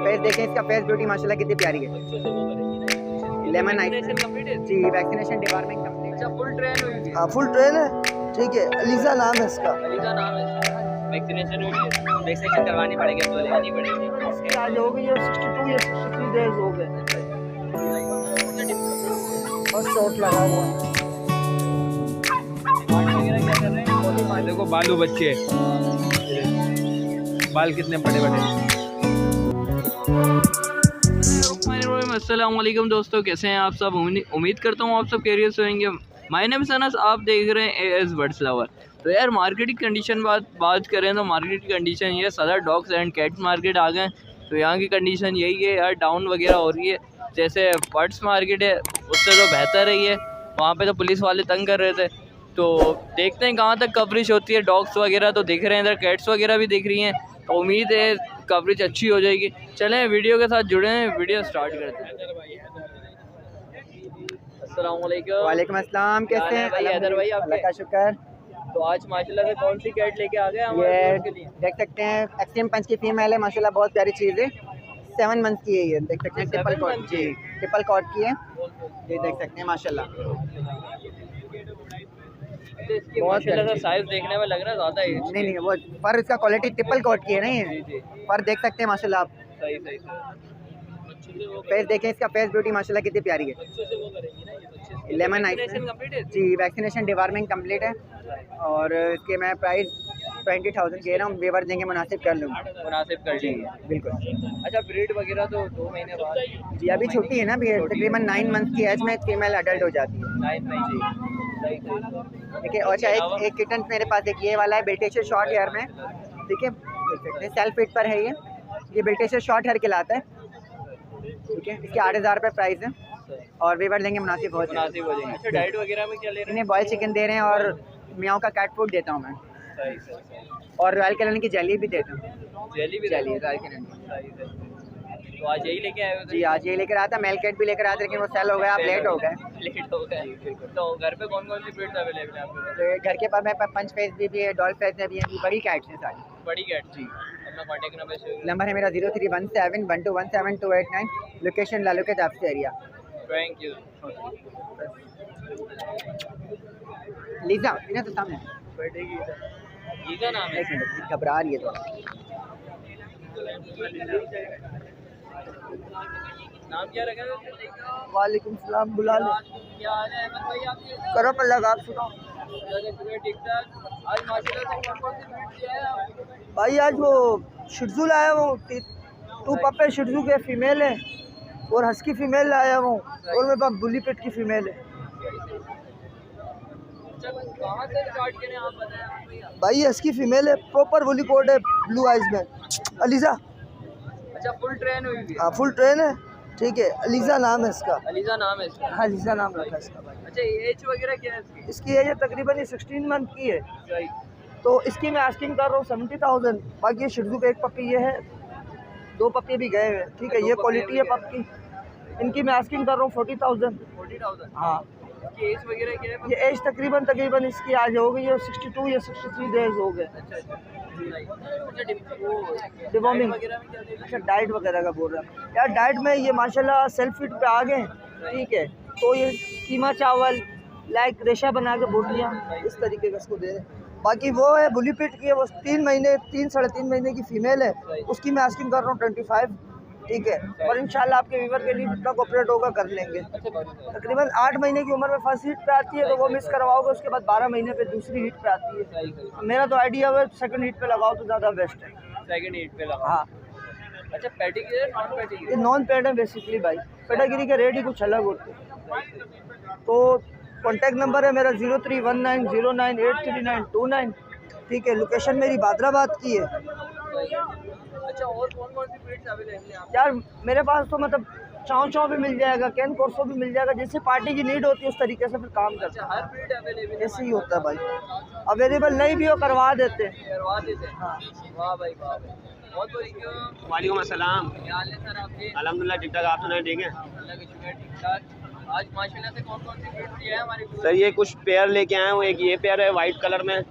Face देखें, इसका face beauty माशाल्लाह कितनी प्यारी है। लेमन आई जी, वैक्सीनेशन डिपार्टमेंट कंप्लीट। अच्छा, फुल ट्रेन हुई थी? हाँ फुल ट्रेन है, ठीक है। अलीजा नाम है इसका। अलीजा नाम है इसका। वैक्सीनेशन हुई है? वैक्सीनेशन करवानी पड़ेगी, अब तो लेनी पड़ेगी। इसकी आज हो गई है 62 या 63 डेज हो गए और शॉट लगा हुआ है। देखो बालू बच्चे, बाल कितने बड़े बड़े। अस्सलाम वालेकुम दोस्तों, कैसे हैं आप सब? उम्मीद करता हूँ आप सब खैरियत से होंगे। माय नेम इज़ अनस, आप देख रहे हैं एएस बर्ड्स लवर। तो यार मार्केट की कंडीशन बात करें तो मार्केट की कंडीशन ये सदर डॉग्स एंड कैट्स मार्केट आ गए। तो यहाँ की कंडीशन यही है यार, डाउन वगैरह हो रही है। जैसे बर्ड्स मार्केट है उससे तो बेहतर है ये, वहाँ पे तो पुलिस वाले तंग कर रहे थे। तो देखते हैं कहाँ तक कवरेज होती है। डॉग्स वगैरह तो दिख रहे हैं, इधर कैट्स वगैरह भी दिख रही हैं। तो उम्मीद है कवरेज अच्छी हो जाएगी। चलें वीडियो के साथ जुड़े हैं, वीडियो स्टार्ट करते हैं। अस्सलाम वालेकुम। वालेकुम अस्सलाम, कैसे हैं भाई? हैदर भाई, अल्लाह का शुक्र। तो आज माशाल्लाह से कौन सी कैट लेके आ गए हमारे ये व्यूअर के लिए? देख सकते हैं एक्सट्रीम पंच की फीमेल है माशाल्लाह, बहुत प्यारी चीज़ है। 7 मंथ की है ये, देख सकते हैं। ट्रिपल कॉट जी, ट्रिपल कॉट की है ये, देख सकते हैं माशाल्लाह। तो इसकी माशाल्लाह से साइज देखने में लग रहा है ज़्यादा है। नहीं वो पर इसका क्वालिटी ट्रिपल कॉट की है ना ये, पर देख सकते हैं माशाल्लाह आप। सही फेस देखें, इसका फेस ब्यूटी माशाल्लाह कितनी प्यारी है। लेमन आई जी, वैक्सीनेशन डिपार्टमेंट कंप्लीट है। और इसके मैं प्राइस 20,000 कह रहा हूँ, वेवर देंगे मुनासिब कर लूँगा। मुनासिब कर जी दीजिए। बिल्कुल। अच्छा, ब्रीड वगैरह तो 2 महीने बाद? जी अभी छोटी है ना, अभी तकरीबन 9 मंथ की एज में फीमेल अडल्ट हो जाती है। 9 महीने। सही। देखिए, और अच्छा एक किटन मेरे पास एक ये वाला है ब्रिटिश शॉर्ट हेयर में, ठीक है, देख सकते हैं। सेल्फ फिट पर है ये ब्रिटिश शॉर्ट हेयर कहलाता है, ठीक है। इसके 8,000 रुपये प्राइस है और वेवर लेंगे मुनासिब हो जाएंगे। अच्छा, डाइट वगैरह में क्या ले रहे इन्हें बॉयल चिकन दे रहे हैं और मियाओं का कैट फूड देता हूँ मैं, हैं? और रॉयल कैलन की जेली भी देता हूँ। जेली भी जेली रॉयल कैलन की। तो आज यही लेके आए हो? जी आज ये लेकर आता, मेल कैट भी लेकर आते, लेकिन वो सेल हो गया, आप लेट हो गए। लेट हो गए। तो घर पे कौन कौन सी ब्रीड्स अवेलेबल है आपके पास? तो घर के पास मेरे पास पंच फेस भी है, डॉल फेस में भी है, बड़ी कैट्स हैं सारी। बड़ी कैट जी। अपना कॉन्टेक्ट नंबर है मेरा 0317121729, लोकेशन लालू के दाफ्ती एरिया। Thank you. लीजा इन्हें तो सामने लीजा नाम है? एक मिनट, घबरा रही है थोड़ा। नाम क्या रखा है? वालेकुम सलाम, बुला ले क्या हाल है अहमद भाई आपके? करो पल्ला आप सुनाओ ठीक ठाक। आज माशाल्लाह से कौन सी ब्रीड किया है आपने? भाई। आज वो शिट्जू लाया हूँ, 2 पप्पे शिट्जू के फीमेल है और हस्की फीमेल लाया हूँ, और मेरे पास बुली पेट की फीमेल है। अच्छा, कहाँ से स्टार्ट करें आप बताएं भैया? भाई ये हस्की फीमेल है, प्रॉपर बुली कोड है, ब्लू आइज में। अलीजा। अच्छा, फुल ट्रेन हुई थी? हाँ फुल ट्रेन है, ठीक है। अलीजा नाम है इसका। अलीजा नाम है इसका? हाँ अलीजा नाम रखा है इसका भाई। अच्छा, एज वगैरह क्या है इसकी? इसकी एज तकरीबन 16 मंथ की है। सही। तो इसकी मैं आस्किंग कर रहा हूँ 70,000। बाकी ये शिट्जू का एक पपी ये है, 2 पपी भी गए हुए, ठीक है। ये क्वालिटी है पप की, इनकी मैं आस्किंग कर रहा हूँ 40,000। 40,000? हाँ। इसकी एज वगैरह क्या है? ये एज तकरीबन इसकी आज हो गई है 62 या 63 डेज हो गए। अच्छा, डिवॉर्मिंग। वगैरह में क्या दे? अच्छा, डाइट वगैरह का बोल रहा हूँ यार। डाइट में ये माशाल्लाह सेल्फ फिट पे आ गए, ठीक है। तो ये कीमा चावल लाइक रेशा बना के बोटियाँ इस तरीके का इसको दे रहे। बाकी वो है बुली पेट की है, वो 3 साढ़े 3 महीने की फीमेल है, उसकी मैं आस्किंग कर रहा हूँ 25, ठीक है। और इंशाल्लाह आपके वीवर के लिए जितना कोऑपरेट होगा कर लेंगे। तकरीबन 8 महीने की उम्र में फर्स्ट हीट पे आती है, तो वो मिस करवाओगे, उसके बाद 12 महीने पे दूसरी हीट पे आती है। मेरा तो आइडिया है सेकंड हीट पे लगाओ तो ज़्यादा बेस्ट है। सेकंड हीट पे लगा? हाँ। अच्छा, पेडिग्री है नॉन पेडिग्री? ये नॉन पेड है बेसिकली भाई, पेडागिरी के रेट ही कुछ अलग होते हैं। तो कॉन्टैक्ट नंबर है मेरा 0319098329, ठीक है। लोकेशन मेरी बादराबाद की है। अच्छा, और कौन कौन सी ब्रीड्स अवेलेबल है? यार मेरे पास तो मतलब चाव भी मिल जाएगा, कैन कोर्सो भी मिल जाएगा, जैसे पार्टी की नीड होती है उस तरीके से फिर काम करते हैं। हर ब्रीड अवेलेबल ऐसे ही होता है भाई, अवेलेबल नहीं भी हो करवा देते हैं। करवा देते हैं? हाँ। वाह भाई वाह। बहुत वालेकुम अस्सलाम। क्या हाल है सर आपके? अल्हम्दुलिल्लाह ठीक ठाक, आप सुनाए ठीक है? अल्लाह का शुक्र, ठीक ठाक। आज माशाल्लाह से कौन कौन सी ब्रीड है हमारे? सर ये कुछ पेयर लेके आए हूँ। एक ये पेयर है वाइट कलर में,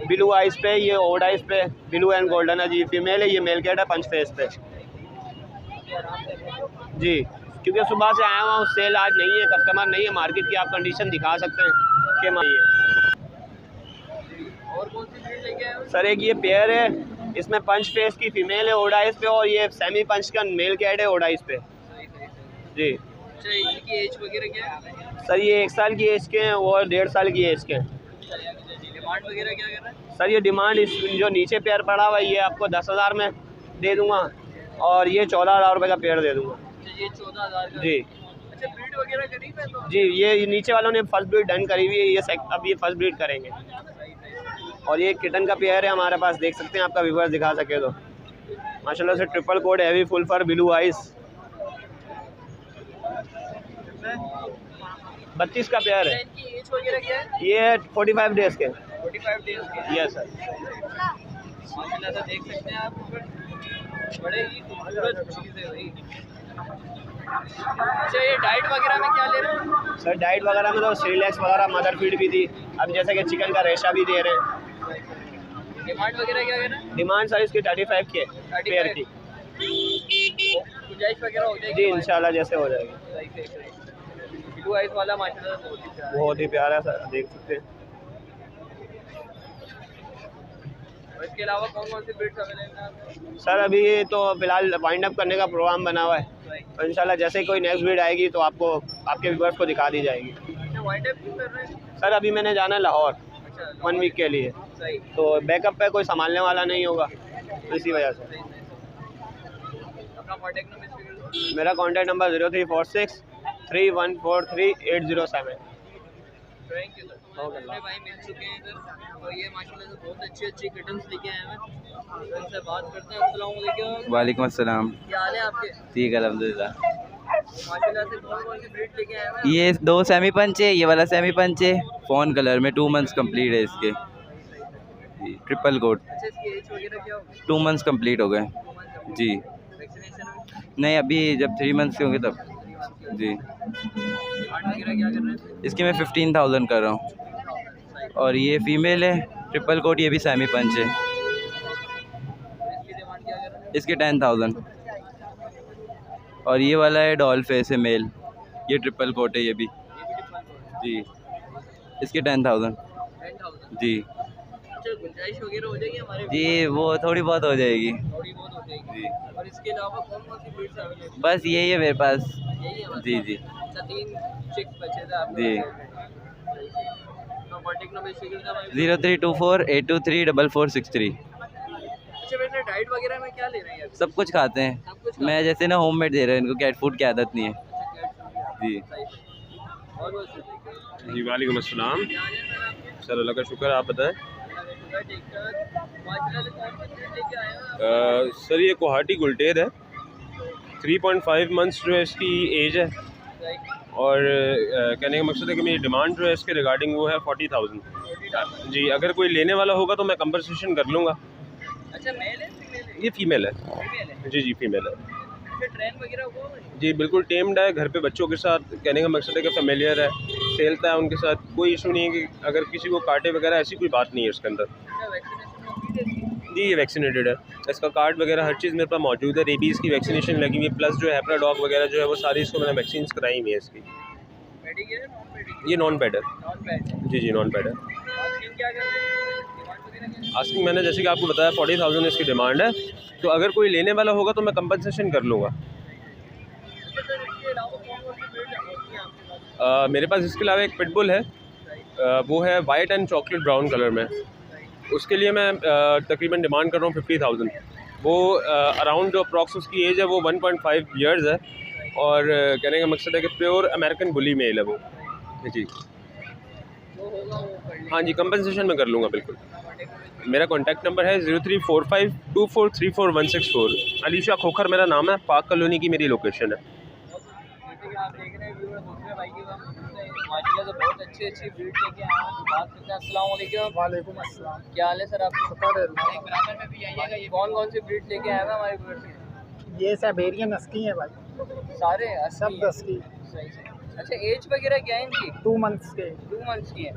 ब्लू आइस पे, ये ओड आइस पे, ब्लू एंड गोल्डन है जी। फीमेल है, ये मेल कैट है पंच फेस पे। जी, क्योंकि सुबह से आया हुआ हूँ, सेल आज नहीं है, कस्टमर नहीं है मार्केट की। आप कंडीशन दिखा सकते हैं कि नहीं है। और कौन सी ब्रीड लेके आए हो? सर एक ये पेयर है, इसमें पंच फेस की फीमेल है ओडाइस पे, और ये सेमी पंच का मेल कैट है ओडाइस पे। जी। अच्छा, इनकी एज वगैरह क्या है? सर ये 1 साल की एज के हैं और 1.5 साल की एज के हैं। डिमांड वगैरह क्या कर रहा है? सर ये डिमांड इस जो नीचे पेयर पड़ा हुआ है ये आपको 10,000 में दे दूंगा, और ये 14,000 रुपये का पेयर दे दूंगा। अच्छा, ये 14,000 का। जी अच्छा, ब्रीड वगैरह करी है तो? जी, ये नीचे वालों ने फर्स्ट ब्रीड डन करी हुई है, ये अब ये फर्स्ट ब्रीड करेंगे। और ये किटन का पेयर है हमारे पास, देख सकते हैं, आपका व्यूअर्स दिखा सके तो। माशाल्लाह से ट्रिपल कोड हैवी फुल फर ब्लू आइस। 32 का पेयर है। इनकी एज वगैरह क्या है? ये 45 डेज के। 45 डेज के। Yes sir. माशाल्लाह से देख सकते हैं आप, बड़े ही खूबसूरत चीज़ है भाई। अच्छा, ये डाइट वगैरह में क्या ले रहे हैं? सर डाइट वगैरह में तो सीरियल्स वगैरह मदर फीड भी थी, अब जैसे कि चिकन का रेशा भी दे रहे हैं। डिमांड वगैरह क्या कर रहे हैं? डिमांड सर इसकी 35 की है पेयर की। गुंजाइश वगैरह हो जाएगी? जी इंशाल्लाह जैसे हो जाएगी। ब्लू आइस वाला माशाल्लाह बहुत ही प्यारा सर, देख सकते हैं। और इसके अलावा कौन कौन सी ब्रीड्स अवेलेबल हैं? सर अभी तो फिलहाल वाइंड अप करने का प्रोग्राम बना हुआ है, तो इंशाल्लाह जैसे ही कोई नेक्स्ट ब्रीड आएगी तो आपको आपके व्यूअर्स को दिखा दी जाएगी। अच्छा, वाइंड अप क्यों कर रहे हैं? सर अभी मैंने जाना है लाहौर अच्छा, 1 वीक के लिए, सही। तो बैकअप पे कोई संभालने वाला नहीं होगा, तो इसी वजह से। अपना कॉन्टैक्ट नंबर शेयर कर दो। मेरा contact number 0346 3143 807। Thank you sir. हमारे भाई मिल चुके हैं इधर, तो ये माशाल्लाह से बहुत अच्छी अच्छी किटन्स लेके आए हैं। तो इनसे बात करते हैं। अस्सलाम वालेकुम। वालेकुम अस्सलाम। क्या हाल है आपके? ठीक है अल्हम्दुलिल्लाह। माशाल्लाह से कौन कौन सी ब्रीड लेके आए हैं? ये 2 सेमी पंच है, ये वाला सेमी पंच है, फ़ोन कलर में 2 मंथ्स कंप्लीट है इसके। जी, ट्रिपल कोट। अच्छा, इसकी एज वगैरह क्या होगी? 2 मंथ्स कंप्लीट हो गए। जी वैक्सीनेशन नहीं, अभी जब 3 मंथ्स के होंगे तब। जी डिमांड वगैरह क्या कर रहे हैं? इसके मैं 15,000 कर रहा हूँ। और ये फीमेल है ट्रिपल कोट, ये भी सेमी पंच है, इसकी डिमांड क्या कर रहे हैं? इसके 10,000। और ये वाला है डॉल फेस है मेल, ये ट्रिपल कोट है ये भी। जी इसके 10,000। 10,000। जी अच्छा, गुंजाइश वगैरह हो जाएगी हमारे? जी वो थोड़ी बहुत हो जाएगी। थोड़ी बहुत हो जाएगी। जी और इसके अलावा कौन कौन सी ब्रीड्स अवेलेबल? बस यही है मेरे पास। यही है? जी जी अच्छा, 3 चिक्स बचे थे आपके? जी। तो कॉन्टैक्ट नंबर शेयर कर दो भाई। 0324 823 4463। अच्छा, वैसे डाइट वगैरह में क्या ले रहे हैं आप? सब कुछ खाते हैं। सब कुछ मैं जैसे ना होममेड दे रहा हूँ, इनको कैट फूड की आदत नहीं है। जी और वो जी वालेकुम अस्सलाम। सर अल्लाह का शुक्र, आप बताएं। सर ये कोहाटी गुलटेर है, 3.5 मंथ्स जो है इसकी एज है, और कहने का मकसद है कि मेरी डिमांड जो है इसके रिगार्डिंग वो है 40,000। जी अगर कोई लेने वाला होगा तो मैं कंपनसेशन कर लूँगा। अच्छा, मेल है फीमेल है? ये फीमेल है। फीमेल है। जी जी फीमेल है। अच्छा, ट्रेन वगैरह हुआ है? जी बिल्कुल टेम्ड है, घर पे बच्चों के साथ, कहने का मकसद है कि फेमिलियर है, खेलता है उनके साथ, कोई इशू नहीं है कि अगर किसी को काटे वगैरह, ऐसी कोई बात नहीं है इसके अंदर। अच्छा, वैक्सीनेशन कंप्लीट है इसकी? जी ये वैक्सीनेटेड है, इसका कार्ड वगैरह हर चीज़ मेरे पास मौजूद है, रेबीज़ की वैक्सीनेशन लगी हुई है, प्लस जो हैप्रा डॉग वगैरह जो है वो सारी इसको मैंने वैक्सीन कराई हुई है इसकी। मेडिकेयर है, नॉन मेडिकेयर? ये नॉन पेड है। Non paid. जी जी नॉन पेड है। आस्किंग क्या कर रहे हैं? डिमांड वगैरह क्या है? आस्किंग मैंने जैसे कि आपको बताया 40,000 इसकी डिमांड है, तो अगर कोई लेने वाला होगा तो मैं कंपनसेशन कर लूँगा। अच्छा सर, इसके अलावा कौन कौन सी ब्रीड होती है आपके पास? मेरे पास इसके अलावा एक पिटबुल है, वो है white and chocolate brown colour में, उसके लिए मैं तकरीबन डिमांड कर रहा हूँ 50,000। वो अराउंड जो अप्रॉक्स उसकी एज है वो 1.5 ईयर्स है, और कहने का मकसद है कि प्योर अमेरिकन बुली मेल है वो। जी जो होगा वो कर लेंगे। हाँ जी कंपनसेशन में कर लूँगा बिल्कुल। मेरा कॉन्टैक्ट नंबर है 03452434 अलीशा खोखर मेरा नाम है, पाक कॉलोनी की मेरी लोकेशन है। जैसे कि आप देख रहे हैं व्यूअर, दूसरे भाई के पास माशाल्लाह से बहुत अच्छी अच्छी ब्रीड लेके आए हैं। बात करते हैं। अस्सलाम वालेकुम। वालेकुम अस्सलाम। क्या हाल है सर आपका? शुक्र है। एक बराबर में भी आइएगा। ये कौन कौन सी ब्रीड लेके आए हैं हमारे व्यूअर्स के? ये साइबेरियन हस्की है भाई, सारे सब 10 की। सही सही। अच्छा, एज वगैरह क्या है इनकी? 2 मंथ्स के। 2 मंथ्स की है।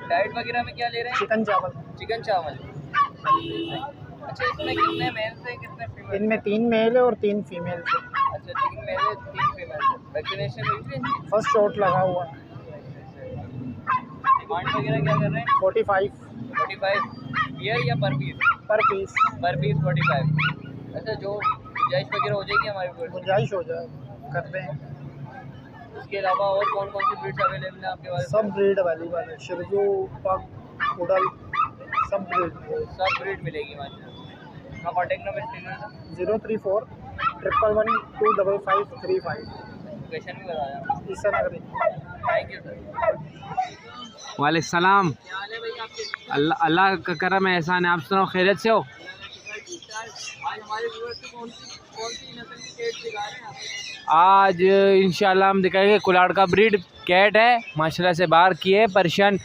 डाइट वगैरह में क्या ले रहे हैं? चिकन चावल। चिकन चावल। अच्छा, इसमें कितने मेल्स हैं, कितने फीमेल? इनमें 3 मेल है और 3 फीमेल है। अच्छा 3 मेल है 3 फीमेल है। वैक्सीनेशन हुई थी इनकी? फर्स्ट शॉट लगा हुआ है। डिमांड वगैरह क्या कर रहे हैं? 45 45 पेयर या पर पीस? पर पीस। पर पीस 45। अच्छा जो गुंजाइश वगैरह हो जाएगी हमारे ऊपर? गुंजाइश हो जाए करते हैं। उसके अलावा और कौन कौन सी ब्रीड्स अवेलेबल है आपके पास? सब ब्रीड अवेलेबल है, शिरजू, पग, उडल, सब ब्रीड। सब ब्रीड मिलेगी माशाल्लाह। हाँ कॉन्टेक्ट नंबर स्क्रीन पर 034 111 25535। लोकेशन भी बताया। ईसा नगरी। Thank you sir. वालेकुम सलाम। क्या हाल है भाई आपके? अल्लाह का करम है, एहसान है। आप सुनाओ, खैरियत से हो? आज हमारे व्यूअर्स को कौन सी नस्ल की कैट दिखा रहे हैं आप? आज इंशाल्लाह हम दिखाएंगे कुलाड़ का ब्रीड कैट है, माशाल्लाह से बाहर की है, पर्शियन।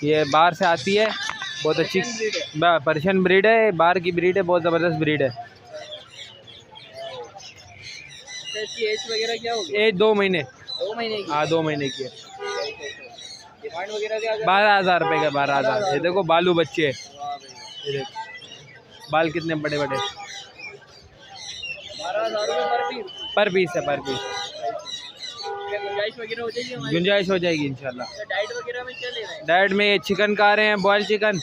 ये बाहर से आती है, बहुत अच्छी पर्शियन ब्रीड है, बाहर की ब्रीड है, बहुत ज़बरदस्त ब्रीड है। इसकी एज वगैरह क्या होगी? एज 2 महीने। 2 महीने की? हाँ 2 महीने की है। डिमांड वगैरह क्या? 12,000 रुपये का। 12,000। ये देखो बालू बच्चे है, वाह भाई, ये देखो बाल कितने बड़े बड़े। 12,000 रुपये पर पीस? पर पीस है, पर पीस। क्या गुंजाइश वगैरह हो जाएगी हमारी? गुंजाइश हो जाएगी इंशाल्लाह। डाइट वगैरह में क्या ले रहे हैं? डाइट में चिकन खा रहे हैं, बॉयल चिकन,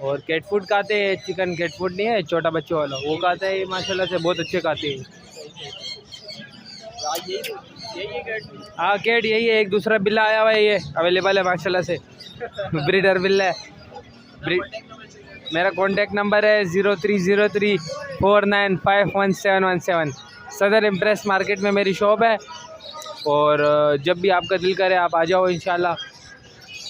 और कैट फूड खाते हैं। चिकन कैट फूड नहीं है, छोटा बच्चों वाला, वो खाते हैं माशाल्लाह से, बहुत अच्छे खाते हैं। यही कैट? हाँ कैट यही है। एक दूसरा बिल्ला आया हुआ है, ये अवेलेबल है माशाल्लाह से, ब्रीडर बिल्ला है। मेरा कॉन्टैक्ट नंबर है 030349511717। सदर इम्प्रेस मार्केट में मेरी शॉप है, और जब भी आपका दिल करे आप आ जाओ, इंशाल्लाह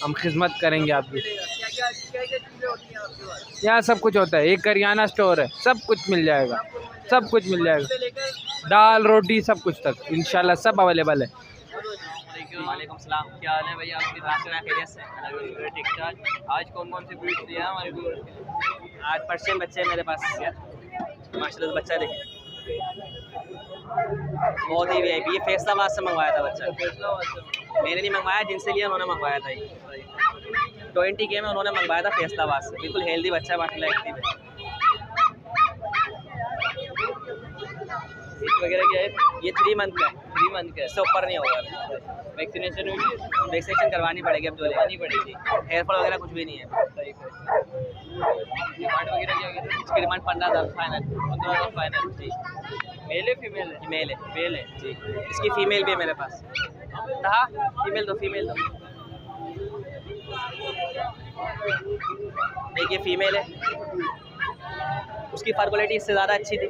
हम खिदमत करेंगे आपकी। क्या चीज़ें होती हैं आपके पास? यहाँ सब कुछ होता है, एक करियाना स्टोर है, सब कुछ मिल जाएगा, सब कुछ मिल जाएगा, से लेकर दाल रोटी सब कुछ तक इंशाल्लाह सब अवेलेबल है। वालेकुम सलाम। क्या हाल है भाई आपकी? खैरियत से? ठीक ठाक। आज कौन कौन सी ब्रीड दिया हमारे व्यूअर्स के? आज पर्शियन बच्चे हैं मेरे पास माशाल्लाह, बच्चा देखें बहुत ही VIP। ये फैसलाबाद से मंगवाया था बच्चा, मैंने नहीं मंगवाया, जिनसे लिया उन्होंने मंगवाया था। 20K में उन्होंने मंगवाया था फैसलाबाद से। बिल्कुल हेल्दी बच्चा है माशाल्लाह, एक्टिव है। वगैरह क्या है? ये 3 मंथ का है, 3 मंथ का है। इससे ऊपर नहीं होगा। वैक्सीनेशन हुई है? वैक्सीनेशन करवानी पड़ेगी, अब जो लेनी पड़ेगी। हेयरफॉल वगैरह कुछ भी नहीं है। डिमांड वगैरह क्या है? इसकी डिमांड 15,000 फाइनल। 15,000 फाइनल। जी मेल है फीमेल है? मेल है। मेल है जी इसकी फ़ीमेल भी है मेरे पास। कहा फीमेल दो, फीमेल दो। एक ये फीमेल है, उसकी फर क्वालिटी इससे ज़्यादा अच्छी थी।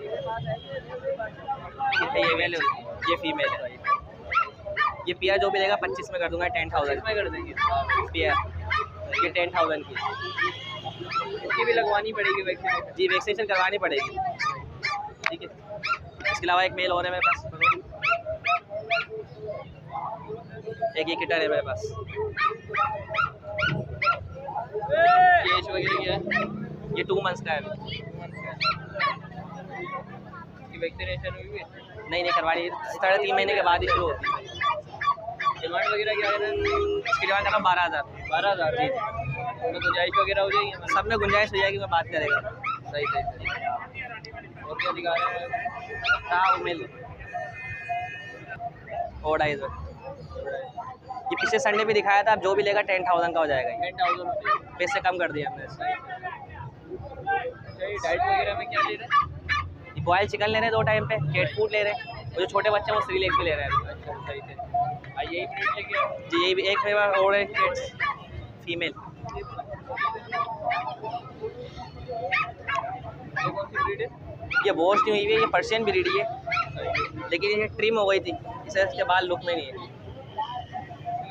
ये मेल है, ये फीमेल है। ये पियर जो भी लेगा 25 में कर दूंगा, 10,000 में कर देंगे। पियर। ये 10,000 की। इसकी भी लगवानी पड़ेगी वैक्सीनेशन? जी वैक्सीनेशन करवानी पड़ेगी, ठीक है। इसके अलावा एक मेल और है मेरे पास, एक ये किटर है मेरे पास। एज वगैरह क्या है? ये 2 मंथ्स का है अभी। वैक्सीनेशन हुई है? नहीं करवानी, 3.5 महीने के बाद ही शुरू होती है। डिमांड वगैरह क्या है? इसकी डिमांड करना 12,000। 12,000 जी। उसमें गुंजाइश वगैरह हो जाएगी हमारी? सब में गुंजाइश हो जाएगी, मैं बात करेगा। सही सही। और क्या दिखा रहे हैं? हाँ वो मिल और 2.5। ये पिछले संडे भी दिखाया था, अब जो भी लेगा 10,000 का हो जाएगा। 10,000 रुपये। पैसे कम कर दिए हमने। डाइट वगैरह में क्या ले रहे हैं? बॉयल चिकन ले रहे हैं 2 टाइम पे, कैट फूड ले रहे हैं, और जो छोटे बच्चे हैं वो श्रीलेक्स भी ले रहे हैं। अच्छा सही से। यही ब्रीड लेके आओ। जी यही भी एक फेवर और है किड्स फीमेल। ये कौन सी ब्रीड है? ये वॉश नहीं हुई है, ये पर्शियन ब्रीड है, लेकिन ये ट्रिम हो गई थी, इसे इसके बाल लुक में नहीं है।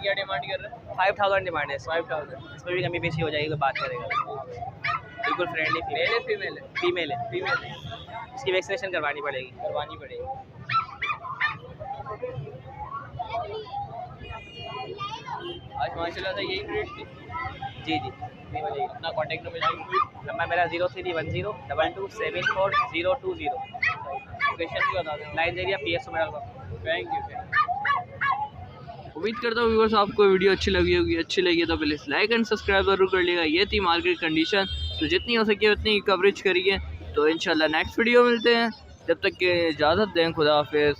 क्या डिमांड कर रहे हैं? 5,000 डिमांड है। 5,000। इसमें भी कमी पेशी हो जाएगी, कोई बात करेगा। बिल्कुल फ्रेंडली मेल है फीमेल है? फीमेल है। फीमेल है। इसकी वैक्सीनेशन करवानी पड़ेगी। करवानी पड़ेगी। आज माशाल्लाह से यही ब्रीड थी? जी जी अपना कॉन्टेक्ट नंबर नंबर मेरा 031022740220। लोकेशन भी बता दें। लाइन एरिया PSO मेरा। Thank you. उम्मीद करता हूँ व्यूअर्स आपको वीडियो अच्छी लगी होगी। अच्छी लगी तो प्लीज़ लाइक एंड सब्सक्राइब जरूर कर लिएगा। ये थी मार्केट कंडीशन, तो जितनी हो सके उतनी कवरेज करिए। तो इंशाल्लाह नेक्स्ट वीडियो मिलते हैं। जब तक के इजाज़त दें, खुदा हाफिज़।